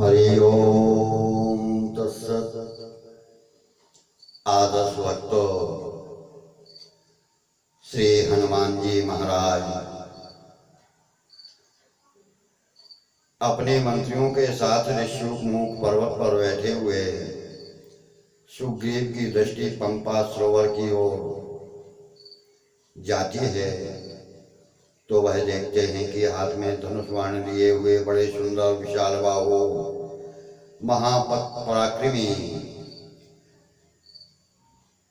हरि ओम तत्सत। आदर्श भक्त श्री हनुमान जी महाराज अपने मंत्रियों के साथ ऋष्यमुख पर्वत पर बैठे हुए सुग्रीव की दृष्टि पंपा सरोवर की ओर जाती है तो वह देखते हैं कि हाथ में धनुष बाण लिए हुए बड़े सुंदर विशाल बाहु महापराक्रमी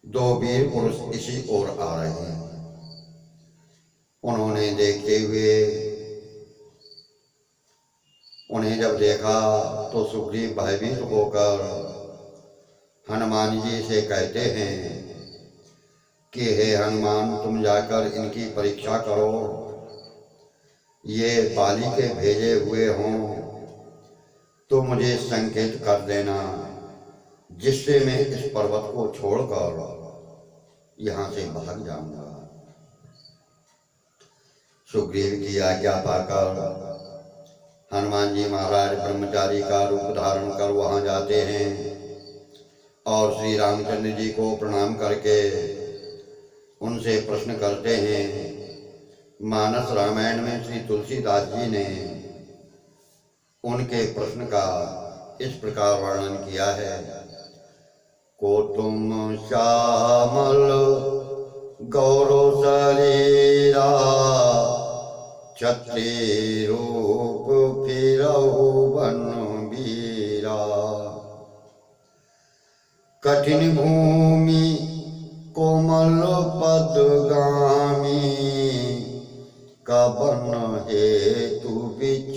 दो वीर पुरुष इसी ओर आ रहे हैं। उन्होंने देखते हुए उन्हें जब देखा तो सुग्रीव भयभीत होकर हनुमान जी से कहते हैं कि हे हनुमान, तुम जाकर इनकी परीक्षा करो, ये बाली के भेजे हुए हों तो मुझे संकेत कर देना, जिससे मैं इस पर्वत को छोड़कर यहाँ से भाग जाऊंगा। सुग्रीव की आज्ञा पाकर हनुमान जी महाराज ब्रह्मचारी का रूप धारण कर वहाँ जाते हैं और श्री रामचंद्र जी को प्रणाम करके उनसे प्रश्न करते हैं। मानस रामायण में श्री तुलसीदास जी ने उनके प्रश्न का इस प्रकार वर्णन किया है। को तुम श्यामल गौरव शरीरा, क्षत्रिय रूप फिरऊ बन वीरा, कठिन भूमि कोमल पदगामी, कबन हेतु बिच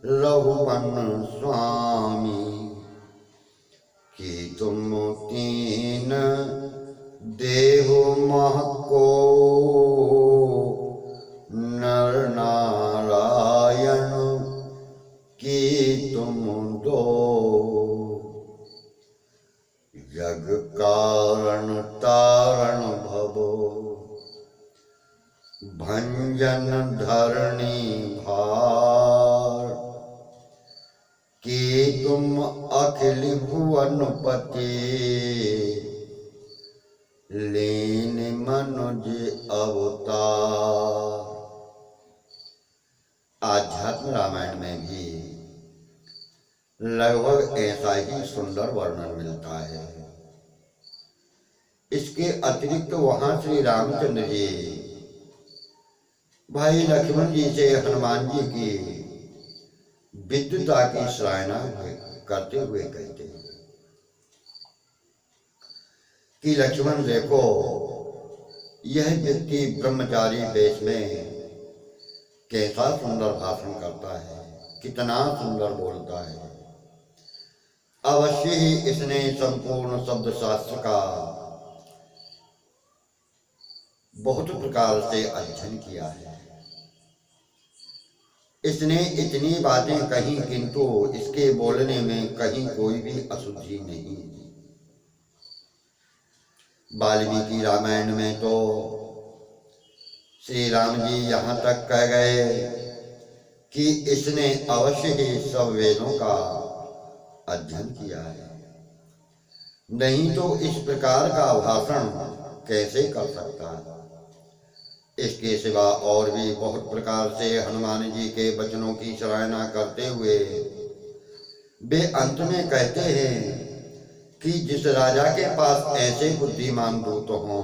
रघुवन स्वामी, कि तुम तीन देव महको, नर नारायण की तुम दो, जग कारण तारण भवो, भंजन धरणी भार, कि तुम अखिल भुवन पति, लीन मनुज अवतार। आध्यात्म रामायण में भी लगभग ऐसा ही सुंदर वर्णन मिलता है। इसके अतिरिक्त वहां श्री रामचंद्र जी भाई लक्ष्मण जी से हनुमान जी की विद्युता की सराहना करते हुए कहते हैं कि लक्ष्मण देखो, यह व्यक्ति ब्रह्मचारी वेश में कैसा सुंदर भाषण करता है, कितना सुंदर बोलता है। अवश्य ही इसने संपूर्ण शब्द शास्त्र का बहुत प्रकार से अध्ययन किया है। इसने इतनी बातें कही किंतु इसके बोलने में कहीं कोई भी अशुद्धि नहीं। वाल्मीकि रामायण में तो श्री राम जी यहाँ तक कह गए कि इसने अवश्य ही सब वेदों का अध्ययन किया है, नहीं तो इस प्रकार का भाषण कैसे कर सकता है। इसके सिवा और भी बहुत प्रकार से हनुमान जी के वचनों की सराहना करते हुए वे अंत में कहते हैं कि जिस राजा के पास ऐसे बुद्धिमान दूत हों,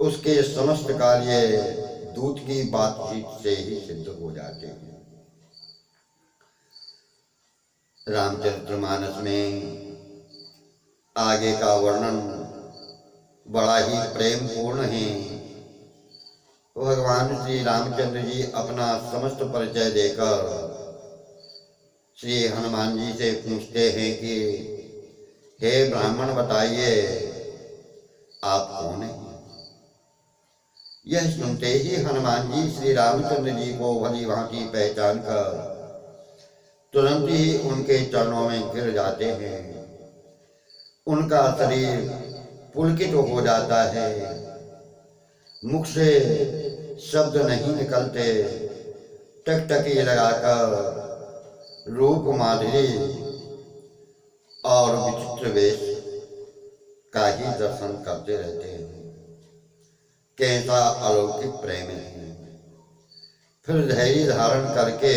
उसके समस्त कार्य दूत की बातचीत से ही सिद्ध हो जाते हैं। रामचरितमानस में आगे का वर्णन बड़ा ही प्रेम पूर्ण है। भगवान श्री रामचंद्र जी अपना समस्त परिचय देकर श्री हनुमान जी से पूछते हैं कि हे ब्राह्मण, बताइए आप कौन हैं। यह सुनते ही हनुमान जी श्री रामचंद्र जी को भली भांति पहचान कर तुरंत ही उनके चरणों में गिर जाते हैं। उनका शरीर पुलकित हो जाता है, मुख से शब्द नहीं निकलते, टकटकी लगाकर रूप माधुरी और विचित्र वेश का ही दर्शन करते रहते हैं। कैसा अलौकिक प्रेम है। फिर धैर्य धारण करके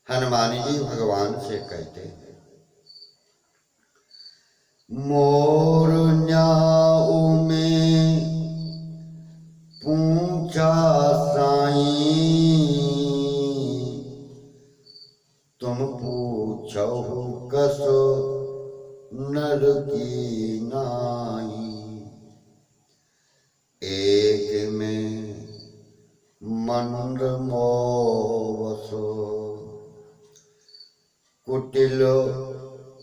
हनुमान जी भगवान से कहते हैं, मोर न्याऊ में पूछा साईं, तुम पूछो कसो नर की नाई। एक में मंद मोवसो, कुटिल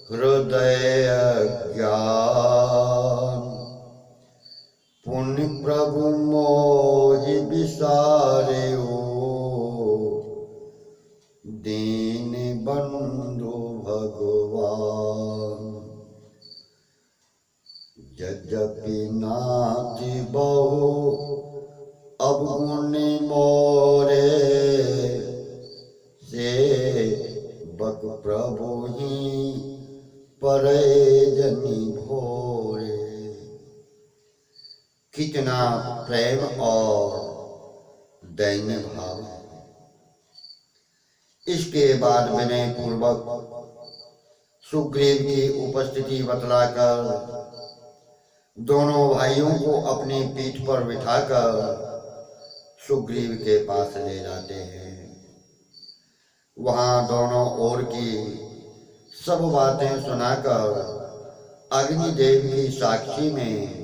हृदय ज्ञान। पुण्य प्रभु मोहि विसारे हो, दीन बंधु भगवान। यद्यपि नाथि बहु अवगुण मोरे, से बक प्रभु ही परे जनि भोरे। कितना प्रेम और दैन्य भाव है। इसके बाद विनय पूर्वक सुग्रीव की उपस्थिति बतलाकर दोनों भाइयों को अपनी पीठ पर बिठाकर सुग्रीव के पास ले जाते हैं। वहां दोनों ओर की सब बातें सुनाकर अग्निदेव की साक्षी में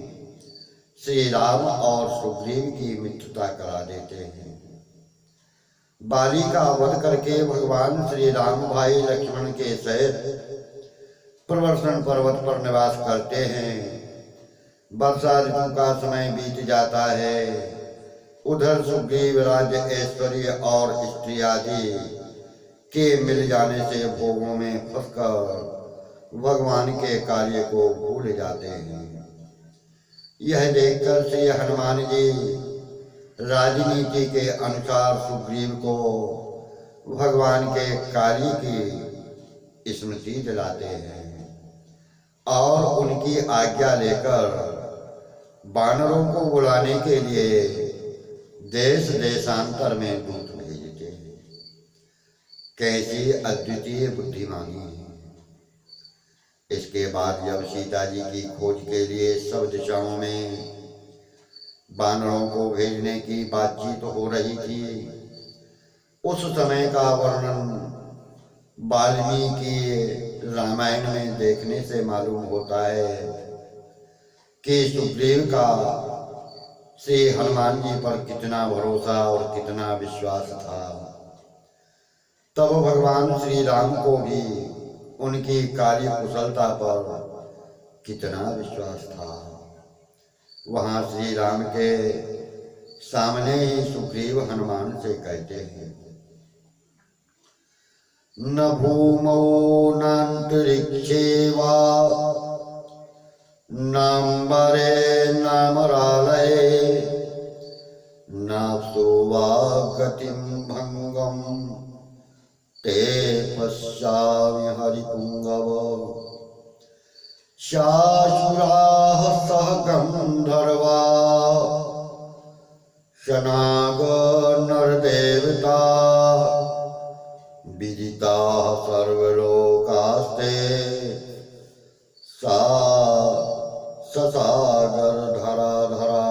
श्री राम और सुग्रीव की मित्रता करा देते हैं। बाली का वध करके भगवान श्री राम भाई लक्ष्मण के सहित प्रवर्षण पर्वत पर निवास करते हैं। वर्षा ऋतु का समय बीत जाता है। उधर सुग्रीव राज्य ऐश्वर्य और स्त्री आदि के मिल जाने से भोगों में फंसकर भगवान के कार्य को भूल जाते हैं। यह देखकर श्री हनुमान जी राजनीति के अनुसार सुग्रीव को भगवान के कार्य की स्मृति दिलाते हैं और उनकी आज्ञा लेकर वानरों को बुलाने के लिए देश देशांतर में दूत भेजते हैं। कैसी अद्वितीय बुद्धिमानी है। इसके बाद जब सीता जी की खोज के लिए सब दिशाओं में वानरों को भेजने की बातचीत हो रही थी, उस समय का वर्णन वाल्मीकि रामायण में देखने से मालूम होता है कि सुग्रीव का श्री हनुमान जी पर कितना भरोसा और कितना विश्वास था। तब भगवान श्री राम को भी उनकी कार्य कुशलता पर कितना विश्वास था। वहां श्री राम के सामने ही सुग्रीव हनुमान से कहते हैं, न भूमौ नान्तरिक्षे वा नाम्बरे नामरालये, नाप्सो वा गतिं भंगम ते पश्यामि हरिपुंगव। शासुराः सह गंधर्वा शनाग नरदेवता, विदिताः सर्वलोकास्ते सा ससागर धरा धरा।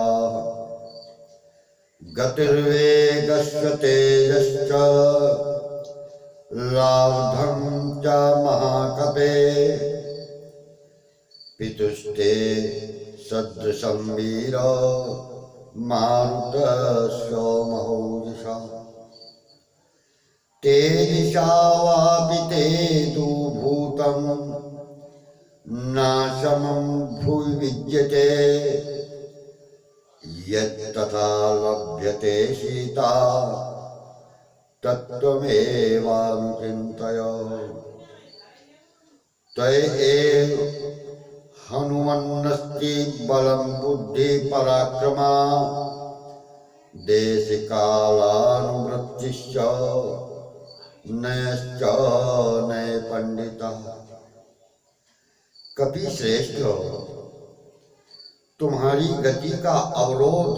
गतिर्वेगस्य तेजश्च लाब्धं च महाकपे, पितुस्ते सदृशं वीर मारुतस्य महोजसा। तेजसा वापि ते तु भूतं नाशमं भुवि विद्यते, यत्तथा लभ्यते सीता तत्त्वमेवानुचिन्तय। त्वयैव हनुमन्नस्ति बलं बुद्धि पराक्रमा, देशकालानुवृत्तिश्च नयश्च नय पंडितः। कपि श्रेष्ठ, तुम्हारी गति का अवरोध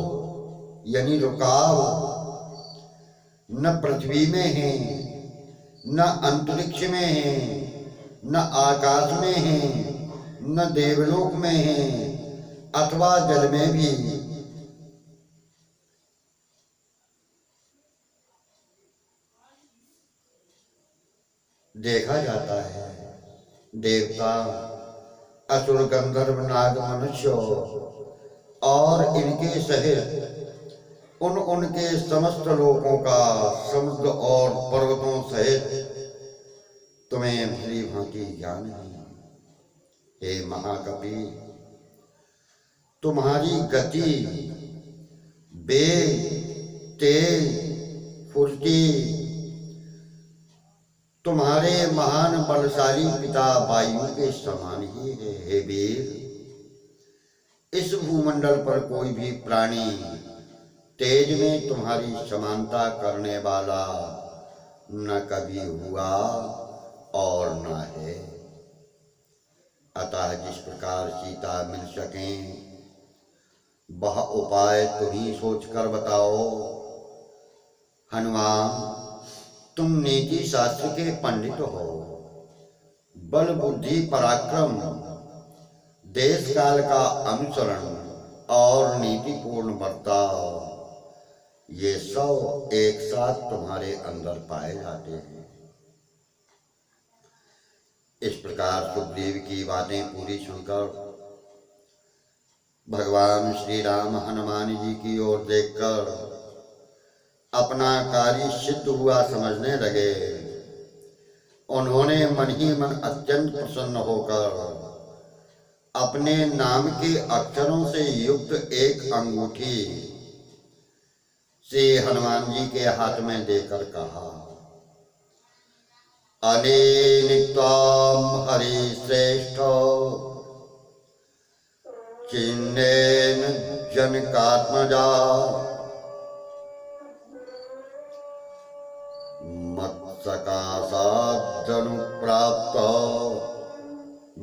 यानी रुकाव न पृथ्वी में है, न अंतरिक्ष में है, न आकाश में है, न देवलोक में है, अथवा जल में भी। देखा जाता है देवता, असुर, गंधर्व, नाग, मनुष्य और इनके सहित उनके समस्त लोकों का समुद्र और पर्वतों सहित तुम्हें भली भांति ज्ञान है। हे महाकवि, तुम्हारी गति, वेग, तेज, फुर्ती तुम्हारे महान बलशाली पिता वायु के समान ही है। हे वीर, इस भूमंडल पर कोई भी प्राणी तेज में तुम्हारी समानता करने वाला न कभी हुआ और न है। अतः जिस प्रकार सीता मिल सकें वह उपाय तुम ही सोचकर बताओ। हनुमान, तुम नीति शास्त्र के पंडित हो। बल, बुद्धि, पराक्रम, देश काल का अनुसरण और नीतिपूर्ण बर्ताव, ये सब एक साथ तुम्हारे अंदर पाए जाते हैं। इस प्रकार सुग्रीव की बातें पूरी सुनकर भगवान श्री राम हनुमान जी की ओर देखकर अपना कार्य सिद्ध हुआ समझने लगे। उन्होंने मन ही मन अत्यंत प्रसन्न होकर अपने नाम के अक्षरों से युक्त एक अंगूठी श्री हनुमान जी के हाथ में देकर कहा, अनेनित्वाम हरि श्रेष्ठ चिन्नेन जनकात्मजा मत्सकाशादनुप्राप्त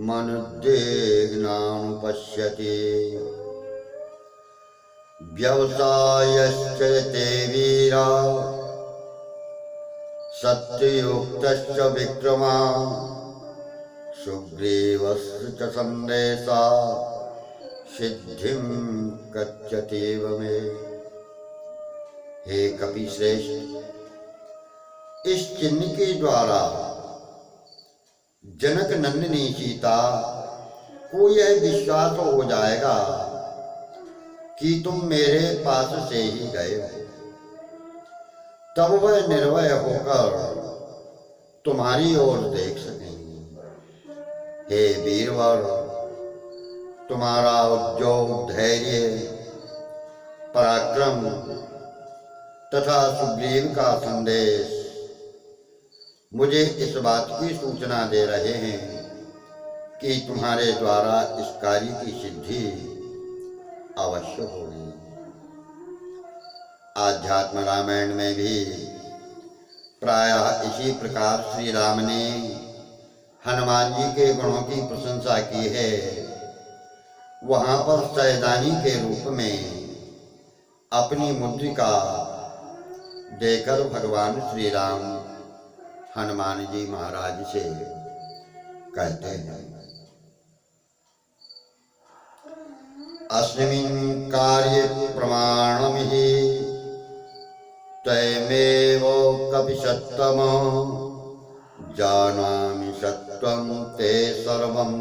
मनुद्विग्नानुपश्यति व्यवसायश्च ते वीरा सत्ययुक्तश्च विक्रमा सुग्रीवस्य च संदेशा सिद्धिं गच्छतीव मे। हे कपि श्रेष्ठ, इस चिन्ह के द्वारा जनक नंदिनी सीता को यह विश्वास हो जाएगा कि तुम मेरे पास से ही गए हो। तब वह निर्भय होकर तुम्हारी ओर देख सकेंगे। हे वीरवर, तुम्हारा उद्योग, धैर्य, पराक्रम तथा सुग्रीव का संदेश मुझे इस बात की सूचना दे रहे हैं कि तुम्हारे द्वारा इस कार्य की सिद्धि अवश्य होगी। आध्यात्म रामायण में भी प्रायः इसी प्रकार श्री राम ने हनुमान जी के गुणों की प्रशंसा की है। वहां पर सहदानी के रूप में अपनी मुद्रिका देकर भगवान श्री राम हनुमान जी महाराज से कहते हैं, अस्मिन् कार्ये प्रमाणमिहि तयमेव कपि सत्तम जानामि सत्वं ते सर्वं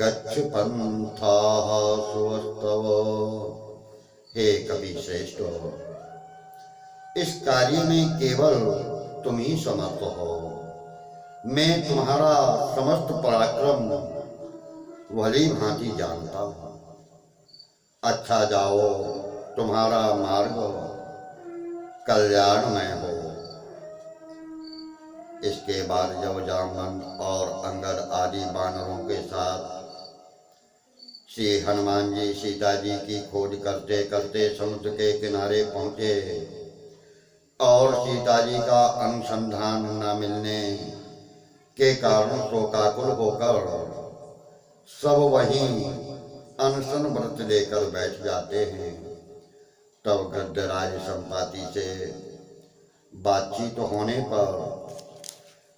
गच्छ पंथाः सुवस्तव। हे कपि श्रेष्ठ, इस कार्य में केवल तुम ही समर्थ हो। मैं तुम्हारा समस्त पराक्रम भली भांति जानता हूँ। अच्छा जाओ, तुम्हारा मार्ग कल्याणमय हो। इसके बाद जब जामवंत और अंगद आदि वानरों के साथ श्री हनुमान जी सीता जी की खोज करते करते समुद्र के किनारे पहुंचे और सीता जी का अनुसंधान न मिलने के कारण शोकाकुल होकर सब वहीं अनशन व्रत लेकर बैठ जाते हैं। तब गद्यराज संपाति से बातचीत होने पर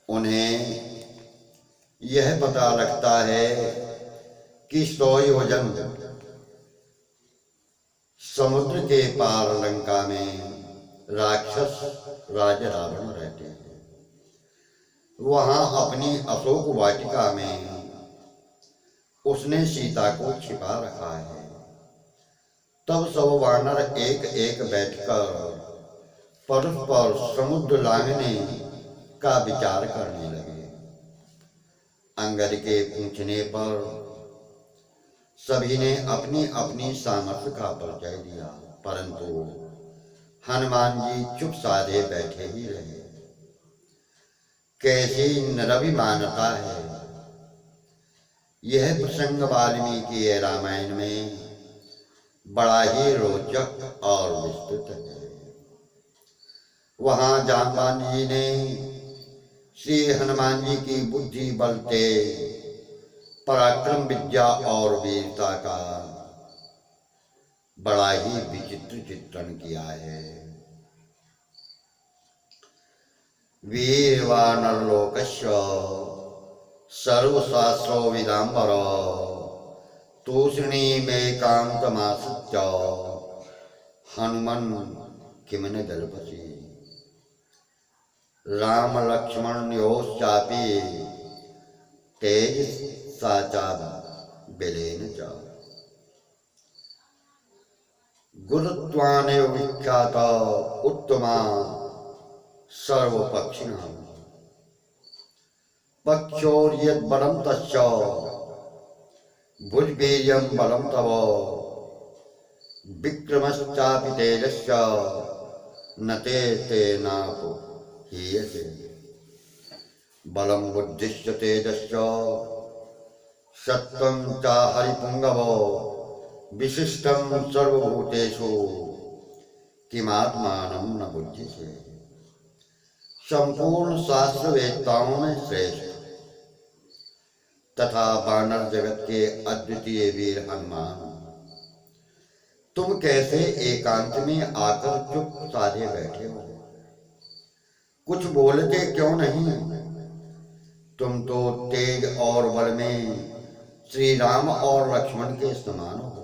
उन्हें यह पता लगता है कि 100 योजन समुद्र के पार लंका में राक्षस राज रावण रहते हैं। वहां अपनी अशोक वाटिका में उसने सीता को छिपा रखा है। तब सब वानर एक एक बैठकर परस्पर समुद्र लांघने का विचार करने लगे। अंगद के पूछने पर सभी ने अपनी अपनी सामर्थ्य का परिचय दिया, परंतु हनुमान जी चुप साधे बैठे ही रहे। कैसी निरभिमानता है! यह प्रसंग वाल्मीकि रामायण में बड़ा ही रोचक और विस्तृत है। वहां जामवंत जी ने श्री हनुमान जी की बुद्धि, बल, तेज, पराक्रम, विद्या और वीरता का बड़ा ही विचित्र चित्रण किया है। वीरवानरलोकस्य सर्वशास्त्रो विदाम्बर तूष्णीमेकान्तमाश्रित्य हनुमन् किं न जल्पसि राम लक्ष्मणयोश्चापि तेजसा च बलेन च गुरुत्वानेव विख्यात उत्तमा सर्वपक्षिणां पक्षोर्यद्बलं तस्य भुजवीर्यं बलं तव विक्रमश्चापि तेजस्य न ते तेनापहीयते बलं बुद्धिश्च तेजश्च सत्त्वं च हरिपुंगव विशिष्टं सर्वभूतेषु किमात्मानं न बुध्यसे। संपूर्ण शास्त्र वेदताओं में श्रेष्ठ तथा वानर जगत के अद्वितीय वीर हनुमान, तुम कैसे एकांत में आकर चुप साधे बैठे हो? कुछ बोलते क्यों नहीं? तुम तो तेज और बल में श्री राम और लक्ष्मण के समान हो।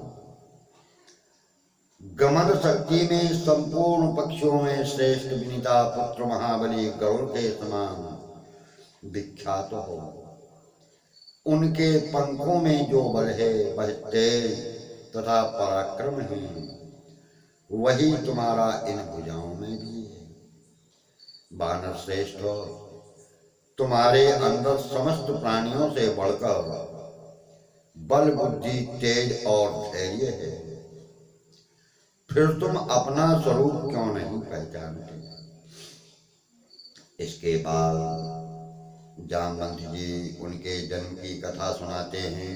गमन शक्ति में संपूर्ण पक्षियों में श्रेष्ठ विनीता पुत्र महाबली गरुड़ के समान विख्यात हो। उनके पंखों में जो बल है वह तेज तथा पराक्रम है, वही तुम्हारा इन भुजाओं में भी है। वानर श्रेष्ठ हो, तुम्हारे अंदर समस्त प्राणियों से बढ़कर बल, बुद्धि, तेज और धैर्य है। फिर तुम अपना स्वरूप क्यों नहीं पहचानते? इसके बाद जामवंत जी उनके जन्म की कथा सुनाते हैं।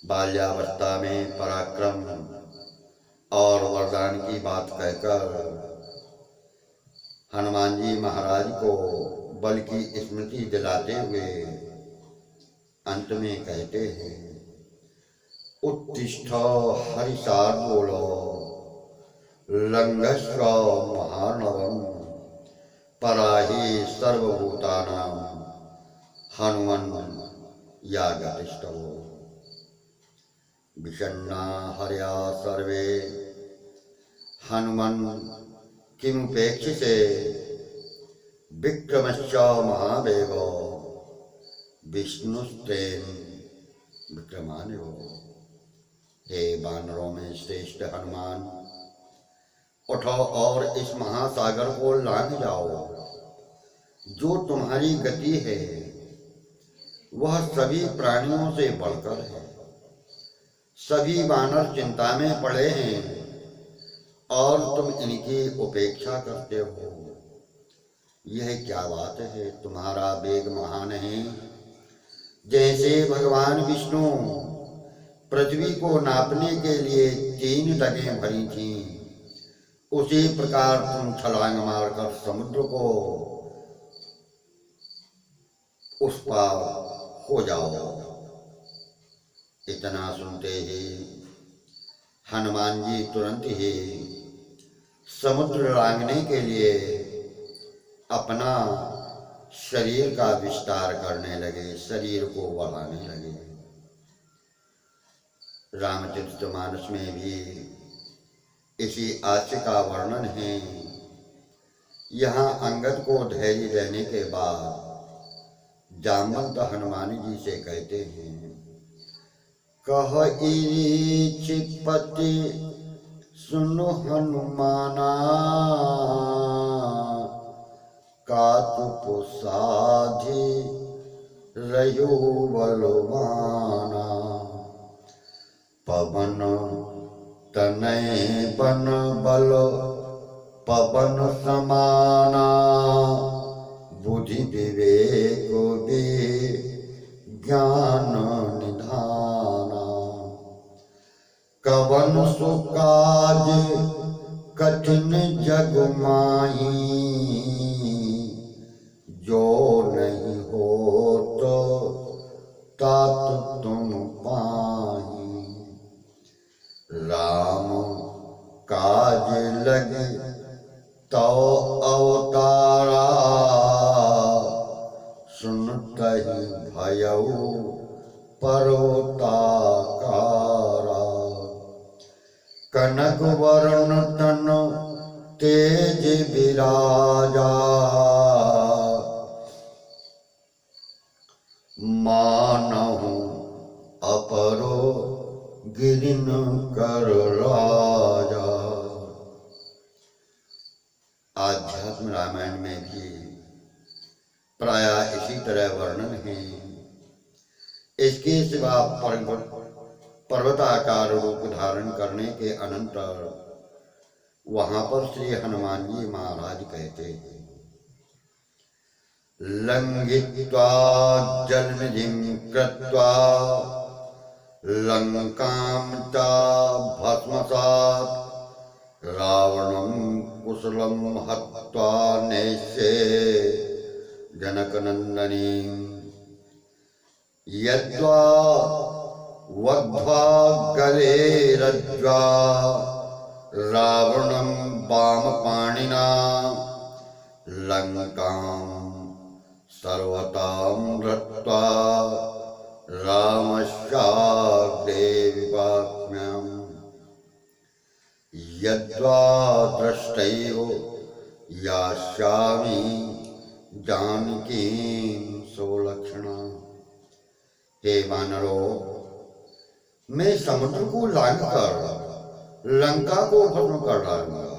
बाल्यावस्था में पराक्रम और वरदान की बात कहकर हनुमान जी महाराज को बल की स्मृति दिलाते हुए अंत में कहते हैं, उत्तिष्ठ हरिशार्दूलो लंघस्व महार्णवम् पराहि सर्वभूतानां हनुमन् यागतिष्ठवो। विषण्णा हर्या सर्वे हनुमन् किमुपेक्षिते विक्रमश्च महावेगो विष्णुस्तेन विक्रमान्यो। हे वानरों में श्रेष्ठ हनुमान, उठो और इस महासागर को लांघ जाओ। जो तुम्हारी गति है वह सभी प्राणियों से बढ़कर है। सभी वानर चिंता में पड़े हैं और तुम इनकी उपेक्षा करते हो। यह क्या बात है? तुम्हारा वेग महान है। जैसे भगवान विष्णु पृथ्वी को नापने के लिए 3 डगें भरी थीं उसी प्रकार तुम छलांग मारकर समुद्र को उस पार हो जाओ। इतना सुनते ही हनुमान जी तुरंत ही समुद्र लांघने के लिए अपना शरीर का विस्तार करने लगे, शरीर को बढ़ाने लगे। रामचरितमानस में भी इसी आशय का वर्णन है। यहाँ अंगद को धैर्य देने के बाद जामवंत हनुमान जी से कहते हैं, कह इच्छिपति सुनो हनुमाना, कातु साधि रयो बलवाना, पवन तनय बन बल पवन समाना, बुद्धि विवेक ज्ञान निधाना, कवन सुकाज कठिन जग माही, जो नहीं हो तो तात तुम पाही, राम काज लगे तो अवतारा, सुनतहि भयउ पर्वताकारा, कनक वरण तन तेज विराजा, मानहु अपरो गिरिन कर राजा। आध्यात्म रामायण में भी प्रायः इसी तरह वर्णन है। इसके सिवा पर्वताकार रूप धारण करने के अनंतर वहां पर श्री हनुमान जी महाराज कहते हैं, लंघित्वा जलनिधिं कृत्वा लंकां च भस्मसात्, रावणं कुशलं हत्वा नैष्ये जनकनंदनीं, यद्वा वध्वा गले रज्ज्वा, रावणं वामपाणिना, लंकां सर्वतां हत्वा, रामस्याग्रे विपाक्ष्म्यम्, यद्वा दृष्टैव यास्यामि जानकीं सुलक्षणा। हे वानरों, मैं समुद्र को लांघकर लंका को भस्म कर डालूंगा,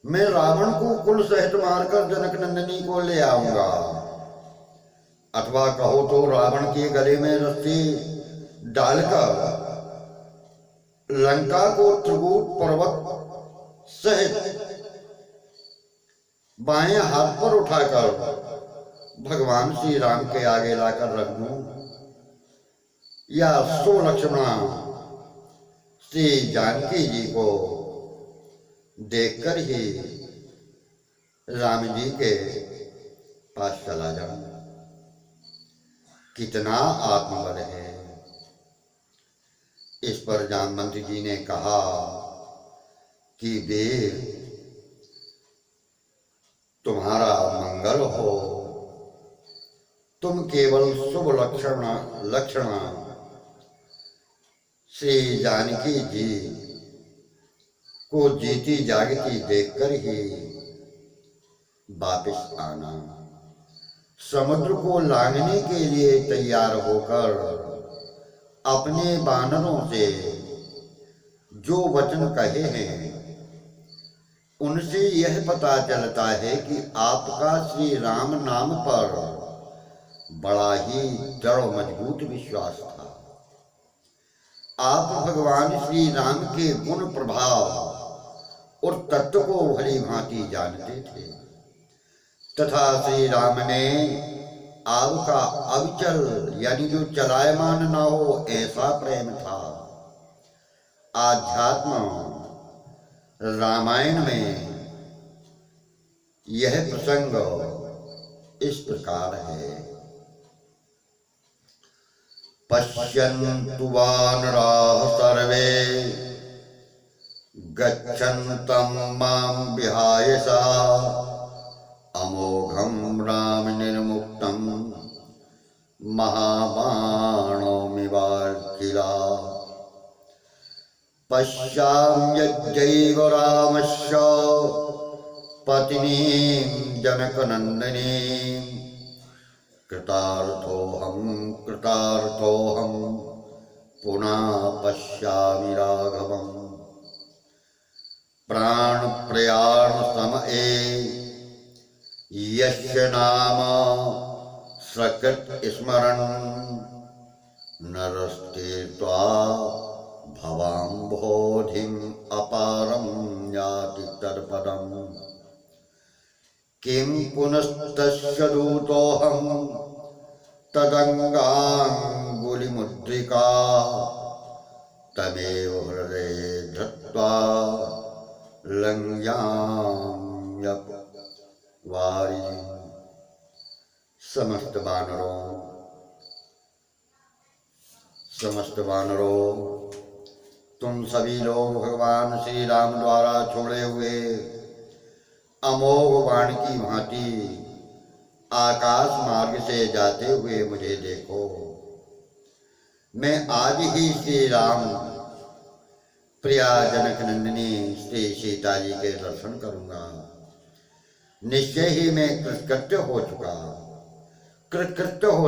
मैं रावण को कुल सहित मारकर जनक नंदिनी को ले आऊंगा, अथवा कहो तो रावण के गले में रस्सी डालकर लंका को त्रिकूट पर्वत सहित बाएं हाथ पर उठाकर भगवान श्री राम के आगे लाकर रख दूं, या सुलक्षणा श्री जानकी जी को देखकर ही राम जी के पास चला जाऊं। कितना आत्मबल है। इस पर जामवंत जी ने कहा कि वीर, तुम्हारा मंगल हो, तुम केवल शुभ लक्षण श्री जानकी जी को जीती जागती देखकर ही वापस आना। समुद्र को लांघने के लिए तैयार होकर अपने वानरों से जो वचन कहे हैं, उनसे यह पता चलता है कि आपका श्री राम नाम पर बड़ा ही दृढ़ मजबूत विश्वास था। आप भगवान श्री राम के गुण प्रभाव और तत्व को भली भांति जानते थे, तथा श्री राम ने आपका अविचल यानी जो चलायमान न हो ऐसा प्रेम था। आध्यात्म रामायण में यह प्रसंग इस प्रकार है। पश्यन्तु वानराः सर्वे गच्छन्तं मां विहाय सा अमोघं राम निर्मुक्तं महाबाणो मिवार्किला। पश्याम्यद्यैव रामस्य पत्नीं जनकनन्दिनीं कृतार्थोऽहं पुनः पश्यामि राघवम्। प्राणप्रयाण समये यस्य नाम सकृत् स्मरन् नरस्तीर्त्वा भवाम्भोधिम् अपारं याति तत्पदम्। किं पुनस्तस्य दूतोऽहं तदङ्गाङ्गुलिमुद्रिका तमेव हृदये धृत्वा लङ्घ्याम्यपवारिधिम्। समस्त वानरों, तुम सभी लोग भगवान श्री राम द्वारा छोड़े हुए अमोघ बाण की भांति आकाश मार्ग से जाते हुए मुझे देखो। मैं आज ही श्री राम प्रिया जनक नंदिनी श्री सीता जी के दर्शन करूंगा। निश्चय ही मैं कृतकृत्य हो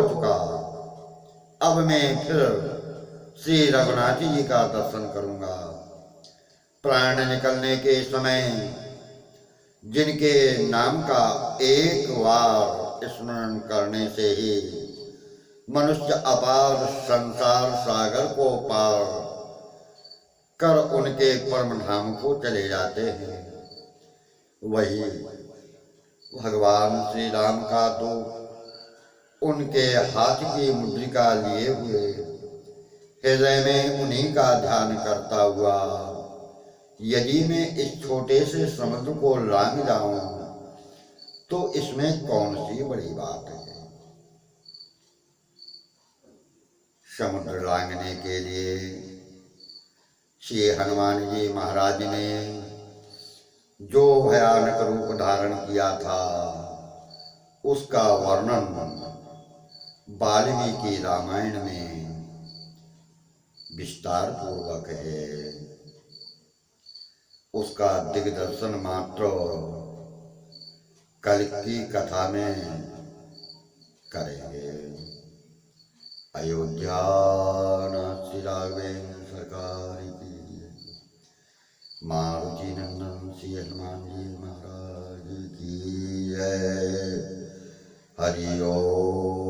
चुका। अब मैं फिर श्री रघुनाथ जी का दर्शन करूंगा। प्राण निकलने के समय जिनके नाम का एक बार स्मरण करने से ही मनुष्य अपार संसार सागर को पार कर उनके परम धाम को चले जाते हैं, वही भगवान श्री राम का तो उनके हाथ की मुद्रिका लिए हुए हृदय में उन्हीं का ध्यान करता हुआ यदि मैं इस छोटे से समुद्र को लांघ जाऊं तो इसमें कौन सी बड़ी बात है। समुद्र लांघने के लिए श्री हनुमान जी महाराज ने जो भयानक रूप धारण किया था उसका वर्णन वाल्मीकि रामायण में विस्तार पूर्वक है। उसका दिग्दर्शन मात्र कल की कथा में करेंगे। अयोध्या श्री राघवेंद्र सरकार की मारुति नंदन श्री हनुमान जी महाराज की जय। हरि ओम।